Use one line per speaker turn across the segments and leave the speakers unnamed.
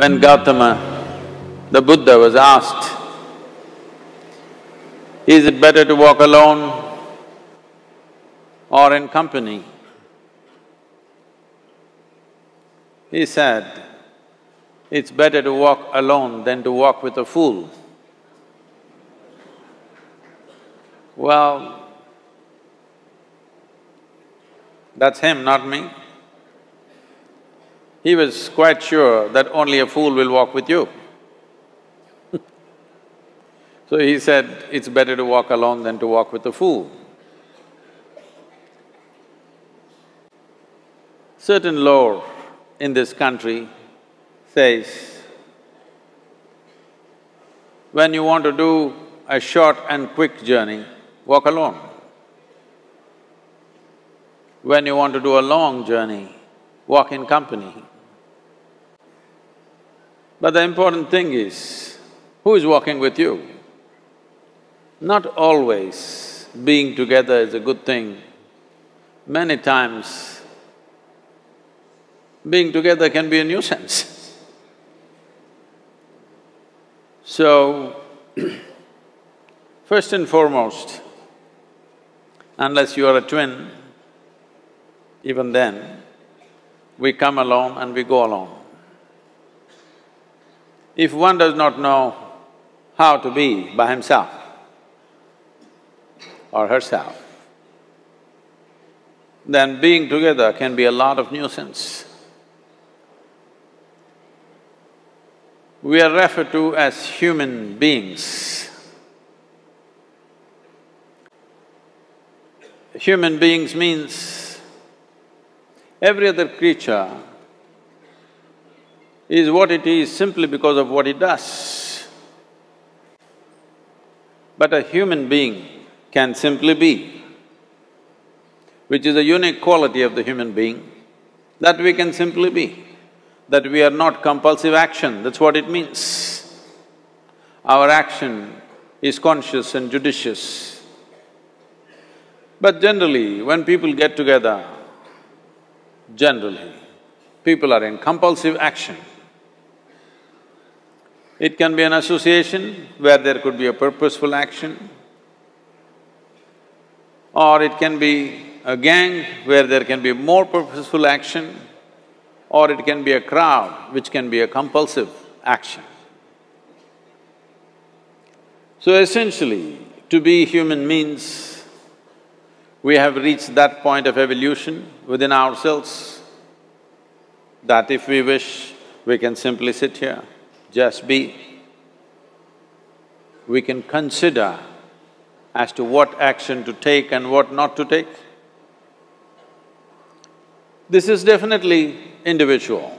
When Gautama, the Buddha, was asked, is it better to walk alone or in company? He said, it's better to walk alone than to walk with a fool. Well, that's him, not me. He was quite sure that only a fool will walk with you. So he said, it's better to walk alone than to walk with a fool. Certain lore in this country says, when you want to do a short and quick journey, walk alone. When you want to do a long journey, walk in company. But the important thing is, who is walking with you? Not always being together is a good thing. Many times, being together can be a nuisance. So, first and foremost, unless you are a twin, even then, we come alone and we go alone. If one does not know how to be by himself or herself, then being together can be a lot of nuisance. We are referred to as human beings. Human beings means every other creature is what it is simply because of what it does. But a human being can simply be, which is a unique quality of the human being, that we can simply be, that we are not compulsive action, that's what it means. Our action is conscious and judicious. But generally, when people get together, generally, people are in compulsive action. It can be an association where there could be a purposeful action, or it can be a gang where there can be more purposeful action, or it can be a crowd which can be a compulsive action. So essentially, to be human means we have reached that point of evolution within ourselves that if we wish, we can simply sit here, just be. We can consider as to what action to take and what not to take. This is definitely individual.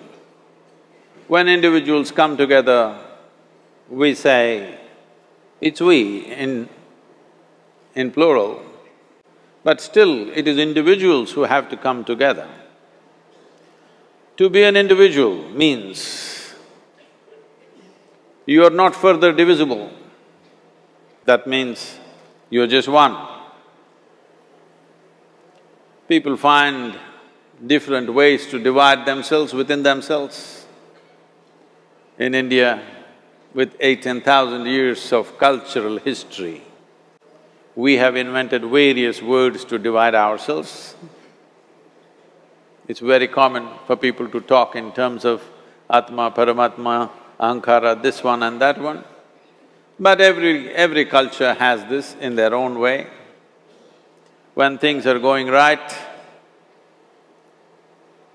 When individuals come together, we say, it's we in plural, but still it is individuals who have to come together. To be an individual means you are not further divisible. That means you're just one. People find different ways to divide themselves within themselves. In India, with 8,000–10,000 years of cultural history, we have invented various words to divide ourselves. It's very common for people to talk in terms of Atma, Paramatma, Ahankara, this one and that one. But every culture has this in their own way. When things are going right,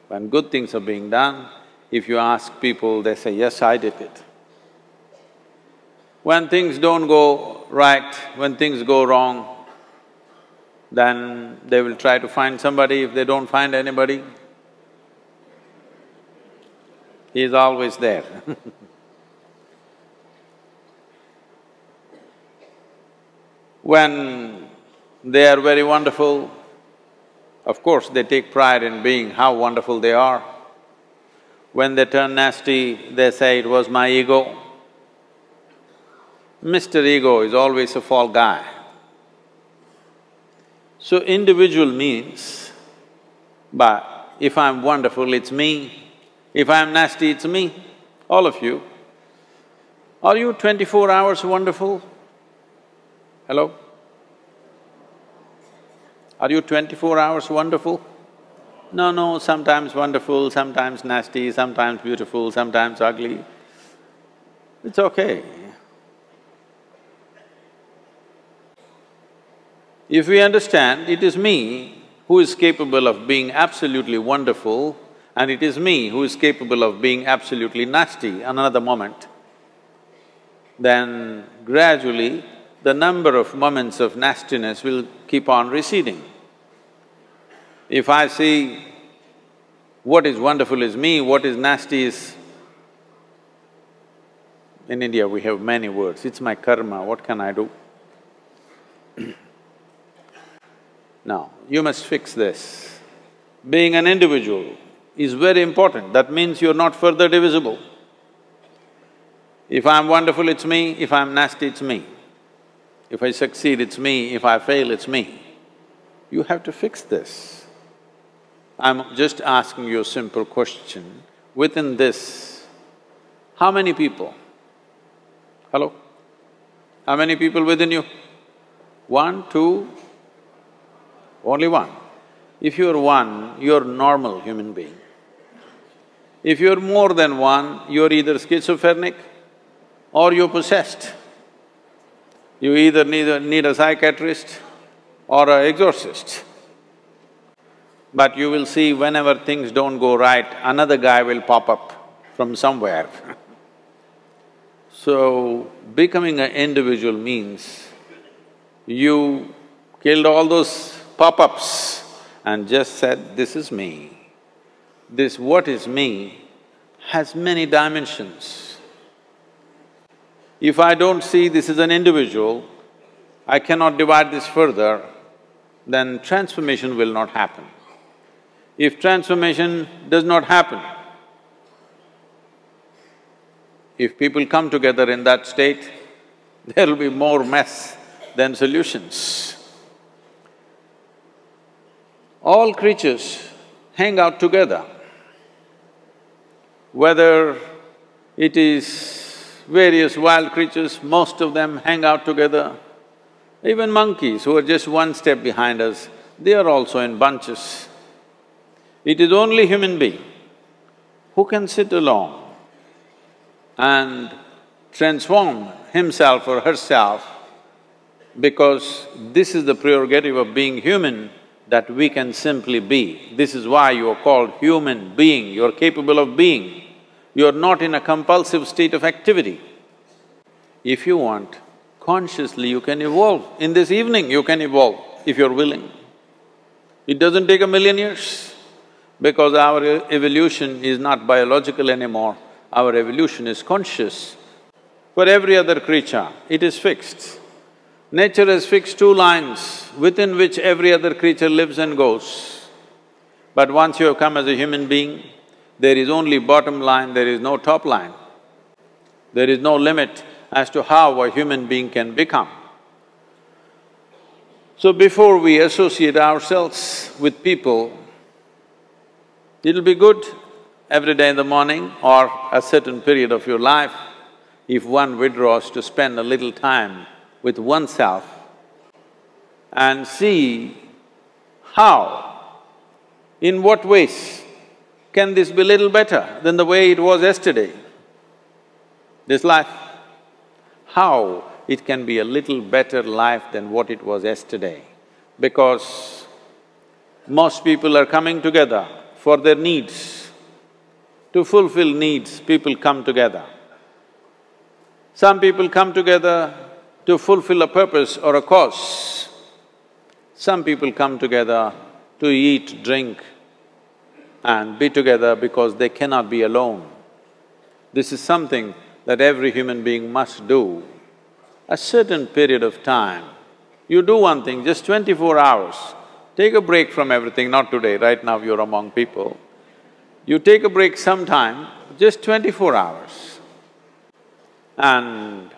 when good things are being done, if you ask people, they say, yes, I did it. When things don't go right, when things go wrong, then they will try to find somebody. If they don't find anybody, he is always there. When they are very wonderful, of course they take pride in being how wonderful they are. When they turn nasty, they say, it was my ego. Mr. Ego is always a fall guy. So individual means, but if I'm wonderful, it's me. If I'm nasty, it's me. all of you, are you 24 hours wonderful? Hello? Are you 24 hours wonderful? No, no, sometimes wonderful, sometimes nasty, sometimes beautiful, sometimes ugly. It's okay. If we understand it is me who is capable of being absolutely wonderful and it is me who is capable of being absolutely nasty another moment, then gradually the number of moments of nastiness will keep on receding. If I see what is wonderful is me, what is nasty is… In India we have many words, it's my karma, what can I do? Now, you must fix this. Being an individual is very important, that means you're not further divisible. If I'm wonderful, it's me, if I'm nasty, it's me. If I succeed, it's me, if I fail, it's me. You have to fix this. I'm just asking you a simple question. Within this, how many people? Hello? How many people within you? One, two? Only one. If you're one, you're a normal human being. If you're more than one, you're either schizophrenic or you're possessed. You either need a psychiatrist or an exorcist. But you will see whenever things don't go right, another guy will pop up from somewhere. So, becoming an individual means you killed all those pop-ups and just said, this is me. This what is me has many dimensions. If I don't see this is an individual, I cannot divide this further, then transformation will not happen. If transformation does not happen, if people come together in that state, there will be more mess than solutions. All creatures hang out together. Whether it is various wild creatures, most of them hang out together. Even monkeys who are just one step behind us, they are also in bunches. It is only human being who can sit alone and transform himself or herself, because this is the prerogative of being human, that we can simply be. This is why you are called human being, you are capable of being. You are not in a compulsive state of activity. If you want, consciously you can evolve. In this evening you can evolve, if you're willing. It doesn't take 1,000,000 years, because our evolution is not biological anymore, our evolution is conscious. For every other creature, it is fixed. Nature has fixed two lines within which every other creature lives and goes. But once you have come as a human being, there is only bottom line, there is no top line. There is no limit as to how a human being can become. So before we associate ourselves with people, it'll be good every day in the morning or a certain period of your life, if one withdraws to spend a little time with oneself and see how, in what ways can this be little better than the way it was yesterday, this life? How it can be a little better life than what it was yesterday, because most people are coming together for their needs. To fulfill needs, people come together. Some people come together to fulfill a purpose or a cause. Some people come together to eat, drink and be together because they cannot be alone. This is something that every human being must do. A certain period of time, you do one thing, just 24 hours, take a break from everything, not today, right now you're among people. You take a break sometime, just 24 hours. And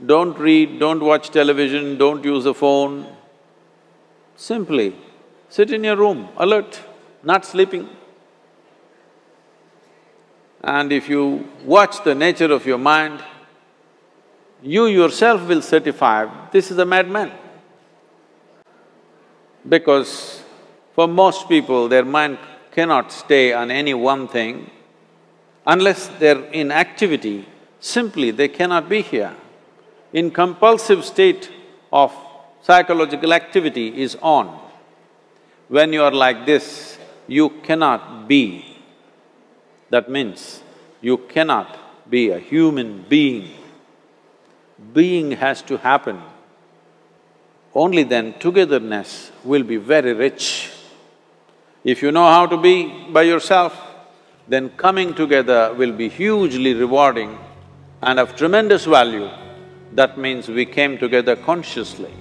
don't read, don't watch television, don't use the phone. Simply sit in your room, alert, not sleeping. And if you watch the nature of your mind, you yourself will certify, this is a madman. Because for most people, their mind cannot stay on any one thing. Unless they're in activity, simply they cannot be here. In compulsive state of psychological activity is on. When you are like this, you cannot be. That means you cannot be a human being. Being has to happen. Only then togetherness will be very rich. If you know how to be by yourself, then coming together will be hugely rewarding and of tremendous value. That means we came together consciously.